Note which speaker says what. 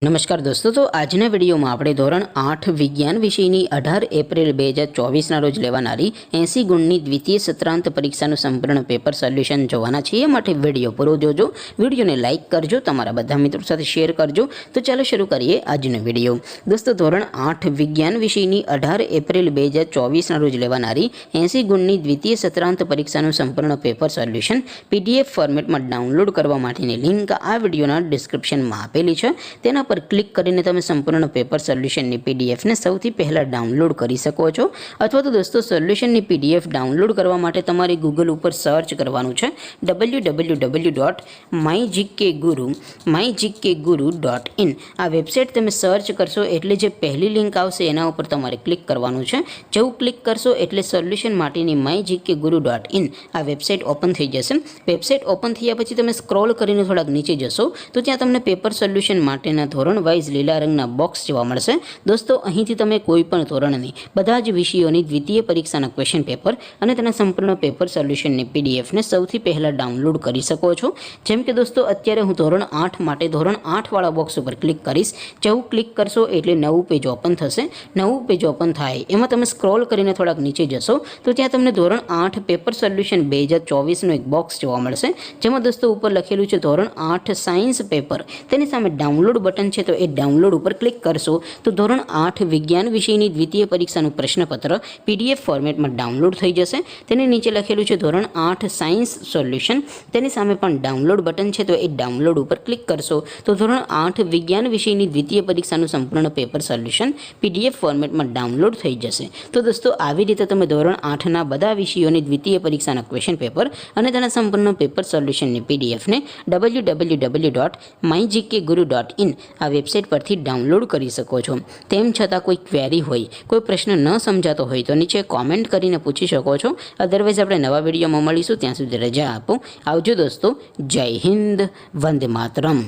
Speaker 1: નમસ્કાર દોસ્તો, તો આજના વિડીયોમાં આપણે ધોરણ 8 વિજ્ઞાન વિષયની 18 એપ્રિલ 2024ના રોજ લેવાનારી 80 ગુણની દ્વિતીય સત્રાંત પરીક્ષાનું સંપૂર્ણ પેપર સોલ્યુશન જોવાના છીએ। માટે વિડીયો પૂરો જોજો, વિડીયોને લાઇક કરજો, તમારા બધા મિત્રો સાથે શેર કરજો। તો ચાલો શરૂ કરીએ આજનો વિડીયો। દોસ્તો, ધોરણ 8 વિજ્ઞાન વિષયની 18 એપ્રિલ 2024ના રોજ લેવાનારી 80 ગુણની દ્વિતીય સત્રાંત પરીક્ષાનું સંપૂર્ણ પેપર સોલ્યુશન PDF ફોર્મેટમાં ડાઉનલોડ કરવા માટેની લિંક આ વિડીયોના ડિસ્ક્રિપ્શનમાં આપેલી છે। તેના પર ક્લિક કરીને તમે સંપૂર્ણ પેપર સોલ્યુશનની PDF ને સૌથી પહેલા ડાઉનલોડ કરી શકો છો। અથવા તો દોસ્તો, સોલ્યુશનની PDF ડાઉનલોડ કરવા માટે તમારે ગૂગલ ઉપર સર્ચ કરવાનું છે www.mygkguru.in। આ વેબસાઇટ તમે સર્ચ કરશો એટલે જે પહેલી લિંક આવશે એના ઉપર તમારે ક્લિક કરવાનું છે। જેવું ક્લિક કરશો એટલે સોલ્યુશન માટેની mygkguru.in આ વેબસાઇટ ઓપન થઈ જશે। વેબસાઇટ ઓપન થયા પછી તમે સ્ક્રોલ કરીને થોડાક નીચે જશો તો ત્યાં તમને પેપર સોલ્યુશન માટેના ધોરણ વાઇઝ લીલા રંગના બોક્સ જોવા મળશે। દોસ્તો, અહીંથી તમે કોઈ પણ ધોરણની બધા જ વિષયોની દ્વિતીય પરીક્ષાના ક્વેશ્ચન પેપર અને તેના સંપૂર્ણ પેપર સોલ્યુશનની PDF ને સૌથી પહેલાં ડાઉનલોડ કરી શકો છો। જેમ કે દોસ્તો, અત્યારે હું ધોરણ 8 માટે ધોરણ 8 વાળા બોક્સ ઉપર ક્લિક કરીશ। જેવું ક્લિક કરશો એટલે નવું પેજ ઓપન થશે। નવું પેજ ઓપન થાય એમાં તમે સ્ક્રોલ કરીને થોડાક નીચે જશો તો ત્યાં તમને ધોરણ 8 પેપર સોલ્યુશન 2024નું એક બોક્સ જોવા મળશે। જેમાં દોસ્તો ઉપર લખેલું છે ધોરણ 8 સાયન્સ પેપર। તેની સામે ડાઉનલોડ બટન છે, તો એ ડાઉનલોડ ઉપર ક્લિક કરશો તો ધોરણ 8 વિજ્ઞાન વિષયની દ્વિતીય પરીક્ષાનું પ્રશ્નપત્ર PDF ફોર્મેટમાં ડાઉનલોડ થઈ જશે। તેની નીચે લખેલું છે ધોરણ 8 સાયન્સ સોલ્યુશન। તેની સામે પણ ડાઉનલોડ બટન છે, તો એ ડાઉનલોડ ઉપર ક્લિક કરશો તો ધોરણ 8 વિજ્ઞાન વિષયની દ્વિતીય પરીક્ષાનું સંપૂર્ણ પેપર સોલ્યુશન PDF ફોર્મેટમાં ડાઉનલોડ થઈ જશે। તો દોસ્તો, આવી રીતે તમે ધોરણ 8ના બધા વિષયોની દ્વિતીય પરીક્ષાના ક્વેશ્ચન પેપર અને તેના સંપૂર્ણ પેપર સોલ્યુશનની PDF ને www.mygkguru.in આ વેબસાઇટ પરથી ડાઉનલોડ કરી શકો છો। તેમ છતાં કોઈ ક્વેરી હોય, કોઈ પ્રશ્ન ન સમજાતો હોય તો નીચે કોમેન્ટ કરીને પૂછી શકો છો। અધરવાઇઝ આપણે નવા વિડીયોમાં મળીશું, ત્યાં સુધી રજા આપો। આવજો દોસ્તો, જય હિન્દ, વંદે માતરમ।